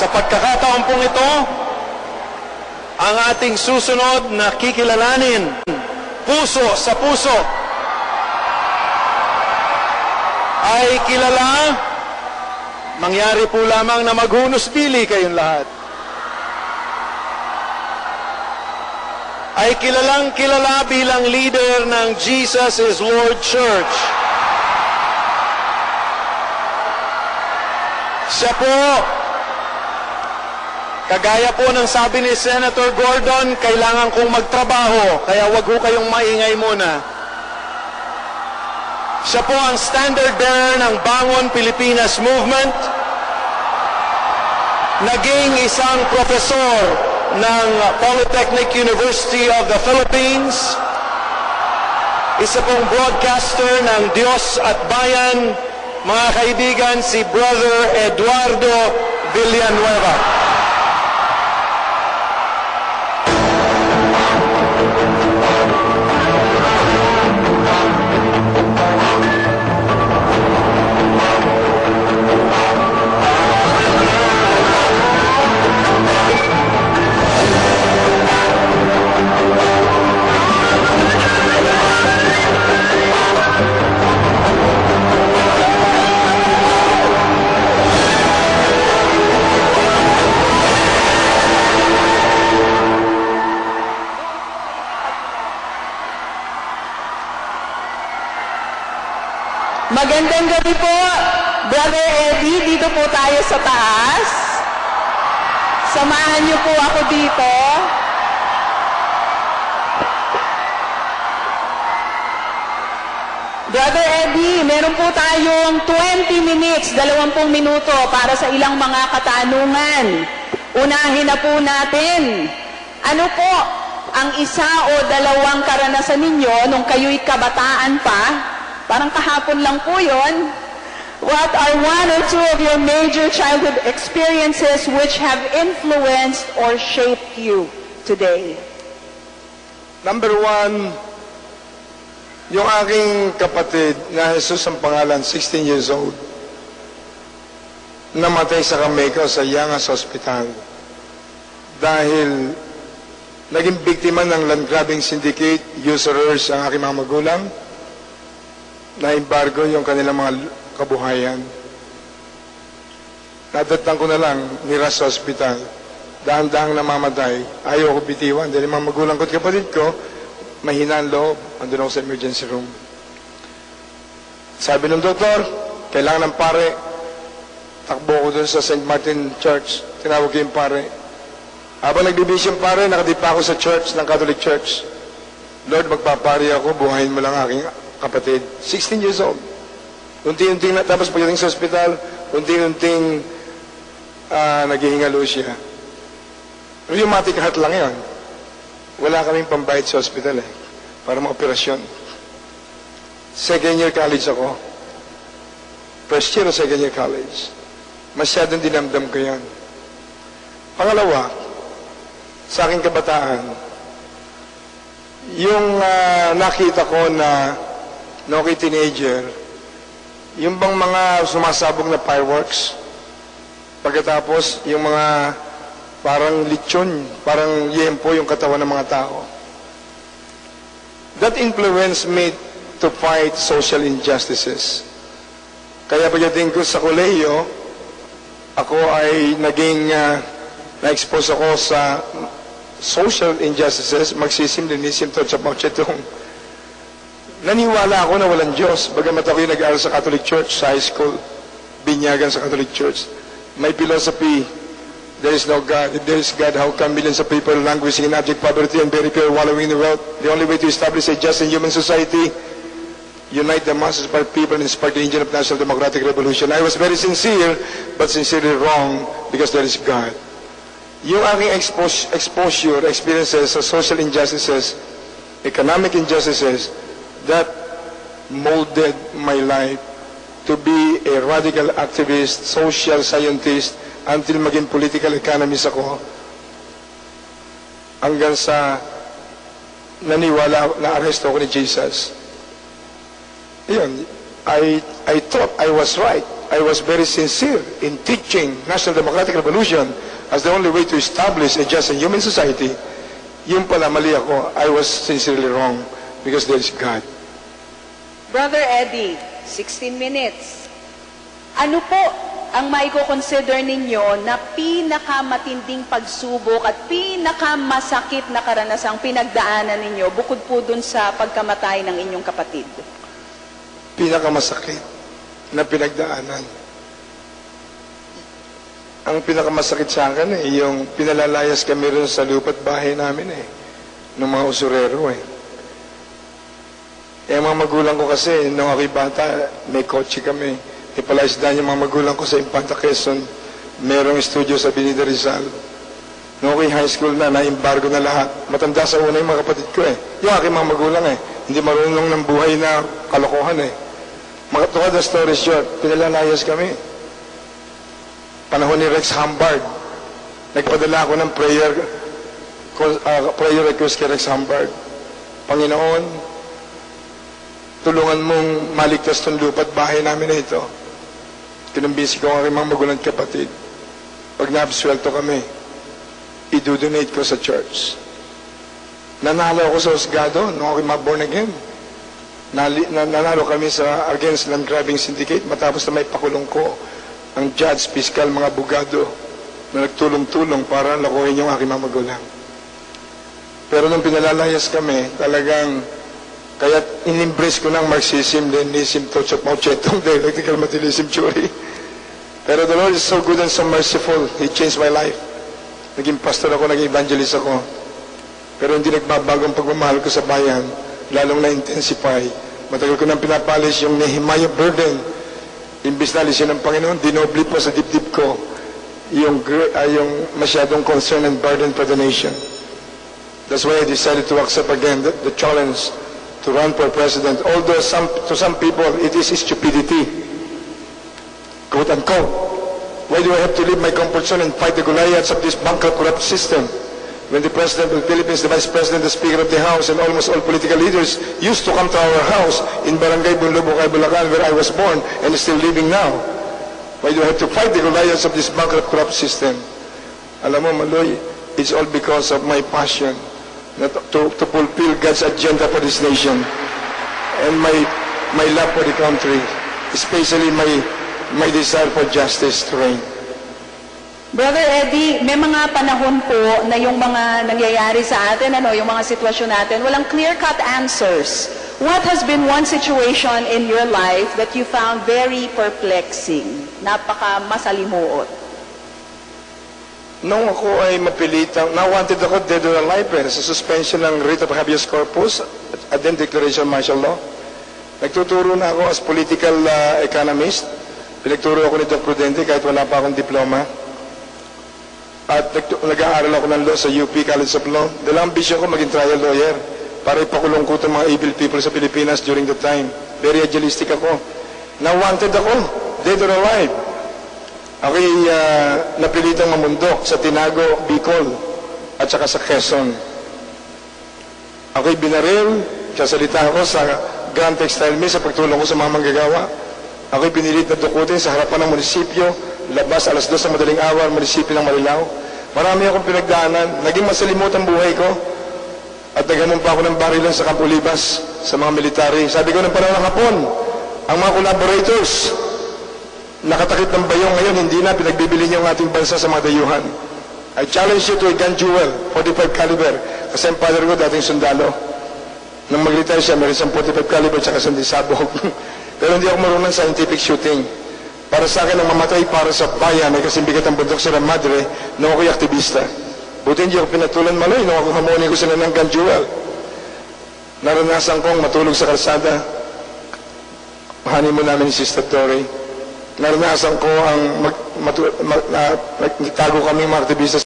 Sa pagkakataon pong ito, ang ating susunod na kikilalanin, puso sa puso, ay kilala, mangyari po lamang na maghunos-dili kayong lahat. Ay kilalang kilala bilang leader ng Jesus is Lord Church. Siya po, kagaya po ng sabi ni Senator Gordon, kailangan kong magtrabaho, kaya wag ho kayong maingay muna. Siya po ang standard bearer ng Bangon Pilipinas Movement, naging isang profesor ng Polytechnic University of the Philippines, isa pong broadcaster ng Diyos at Bayan, mga kaibigan, si Brother Eduardo Villanueva. Magandang gabi po, Brother Eddie. Dito po tayo sa taas. Samahan niyo po ako dito. Brother Eddie, meron po tayong 20 minutes, 20 minuto para sa ilang mga katanungan. Unahin na po natin. Ano po ang isa o dalawang karanasan ninyo nung kayo'y kabataan pa? Parang kahapon lang po yun. What are one or two of your major childhood experiences which have influenced or shaped you today? Number one, yung aking kapatid na Jesus ang pangalan, 16 years old, namatay sa Cameco sa Yangas Hospital dahil naging biktima ng land grabbing syndicate, usurers ang aking mga magulang, na-embargo yung kanilang mga kabuhayan. Nadatang ko na lang, nira sa hospital. Dahan-dahang namamatay. Ayaw ko bitiwan. Dahil mga magulang ko at kapatid ko, mahina ang loob. Andun ako sa emergency room. Sabi ng doktor, kailangan ng pare. Takbo ko dun sa St. Martin Church. Tinawag ko yung pare. Habang nagbibis yung pare, nakadipa ako sa church, ng Catholic Church. Lord, magpapari ako, buhayin mo lang aking kapatid, 16 years old. Unti-unting na, tapos pagdating sa ospital, unti-unting naghihingalo siya. Rheumatic heart lang yun. Wala kaming pambayad sa ospital para ma-operasyon. Second year college ako. First year o second year college. Masyadong dinamdam ko yan. Pangalawa, sa aking kabataan, yung nakita ko na noong teenager, yung bang mga sumasabog na fireworks, pagkatapos yung mga parang lechon, parang yempo yung katawan ng mga tao. That influenced me to fight social injustices. Kaya pagdating ko sa kolehiyo, ako ay naging, na-expose ako sa social injustices, Marxism, Leninism, Tocha Mao Zedong. Naniwala ako na walang Diyos. Bagamat ako yung nag-aaral sa Catholic Church, sa high school, binyagan sa Catholic Church. My philosophy, there is no God. If there is God, how come millions of people languishing in abject poverty and very poor wallowing in the world? The only way to establish a just and human society, unite the masses of our people and spark the engine of national democratic revolution. I was very sincere, but sincerely wrong because there is God. Yung aking exposure, experiences sa social injustices, economic injustices, that molded my life to be a radical activist, social scientist, until maging political economist ako, hanggang sa naniwala na aresto ako ni Jesus. Yun, I thought I was right. I was very sincere in teaching National Democratic Revolution as the only way to establish a just and human society, yung pala mali ako. I was sincerely wrong because there is God. Brother Eddie, 16 minutes. Ano po ang maiko-consider ninyo na pinakamatinding pagsubok at pinakamasakit na karanasang pinagdaanan ninyo bukod po dun sa pagkamatay ng inyong kapatid? Pinakamasakit na pinagdaanan. Ang pinakamasakit sa akin yung pinalalayas kami rin sa lupa't bahay namin ng mga usurero Yung mga magulang ko kasi, nung ako'y bata, may kotse kami. Ipalaisdaan yung mga magulang ko sa Infanta Quezon. Merong studio sa Avenida Rizal. Nung ako'y high school na-embargo na lahat. Matanda sa una yung mga kapatid ko Yung aking mga magulang Hindi marunong ng buhay na kalokohan Tukad na story short, pinalalayas kami. Panahon ni Rex Humbard. Nagpadala ako ng prayer request kay Rex Humbard. Panginoon, tulungan mong maligtas tong lupa't bahay namin na ito. Kinumbisi ko ang aking mga magulang at kapatid. Pag naabswelto kami, i-donate ko sa church. Nanalo ako sa husgado nung ako'y ma-born again. Nanalo kami sa against land grabbing syndicate matapos na may pakulong ko ang judge, fiscal, mga abogado na nagtulong-tulong para lakuhin yung aking mga magulang. Pero nung pinalalayas kami, talagang kaya in-embrace ko ng Marxism, Leninism, Tochok, Mao Zedong, dialectical materialism theory. Pero the Lord is so good and so merciful. He changed my life. Naging pastor ako, naging evangelist ako. Pero hindi nagbabago ang pagmamahal ko sa bayan, lalong na-intensify. Matagal ko nang pinapalis yung Nehemiah burden. Imbis na alisin ng Panginoon, dinobli po sa dibdib ko yung masyadong concern and burden for the nation. That's why I decided to accept again the challenge to run for president. Although to some people, it is stupidity. Quote unquote. Why do I have to leave my comfort zone and fight the Goliaths of this bankrupt, corrupt system? When the President of the Philippines, the Vice President, the Speaker of the House, and almost all political leaders used to come to our house in Barangay Bunlubukay, Bulacan, where I was born and is still living now. Why do I have to fight the Goliaths of this bankrupt, corrupt system? Alam mo, Maloy, it's all because of my passion to fulfill God's agenda for this nation and my love for the country, especially my desire for justice to reign. Brother Eddie, may mga panahon po na yung mga nangyayari sa atin, yung mga sitwasyon natin, walang clear-cut answers. What has been one situation in your life that you found very perplexing, napaka-masalimuot? Nung ako ay mapilitang, na-wanted ako dead or alive sa suspension ng writ of habeas corpus at then declaration of martial law. Nagtuturo na ako as political economist. Pinagturo ako ni Doc Prudente kahit wala pa akong diploma. At nag-aaral ako ng law sa UP College of Law. Dalang ambisyon ko maging trial lawyer para ipakulong ko itong mga evil people sa Pilipinas during the time. Very idealistic ako. Na-wanted ako, dead or alive. Ako'y napilitang mamundok sa Tinago, Bicol, at saka sa Quezon. Ako'y binaril, sasalita ako sa Grand Textile Mill sa pagtulong ko sa mga manggagawa. Ako'y pinilit na dukutin sa harapan ng munisipyo, labas alas 2 sa madaling araw, munisipyo ng Marilao. Marami akong pinagdaanan, naging masalimuot ang buhay ko. At naghanon pa ako ng barilan sa Campo Libas, sa mga military. Sabi ko ng panahon ng hapon, ang mga collaborators, nakatakip ng bayong ngayon, hindi na pinagbibili niyo ang ating bansa sa mga dayuhan. I challenge you to a gun duel, 45 caliber. Kasi ang father ko dating sundalo. Nang mag-retire siya, meron siyang 45 caliber tsaka sandisabog. Pero hindi ako marunong sa scientific shooting. Para sa akin, ang mamatay para sa bayan ay kasing bigat ang bundok sa Madre nung ako'y aktivista. Buti hindi ako pinatulan Maloy nung ako hamunin ko sila ng gun duel. Naranasan kong matulog sa kalsada. Mahani mo namin si Sister Tori. Naranasan ko ang tago kami mga aktivista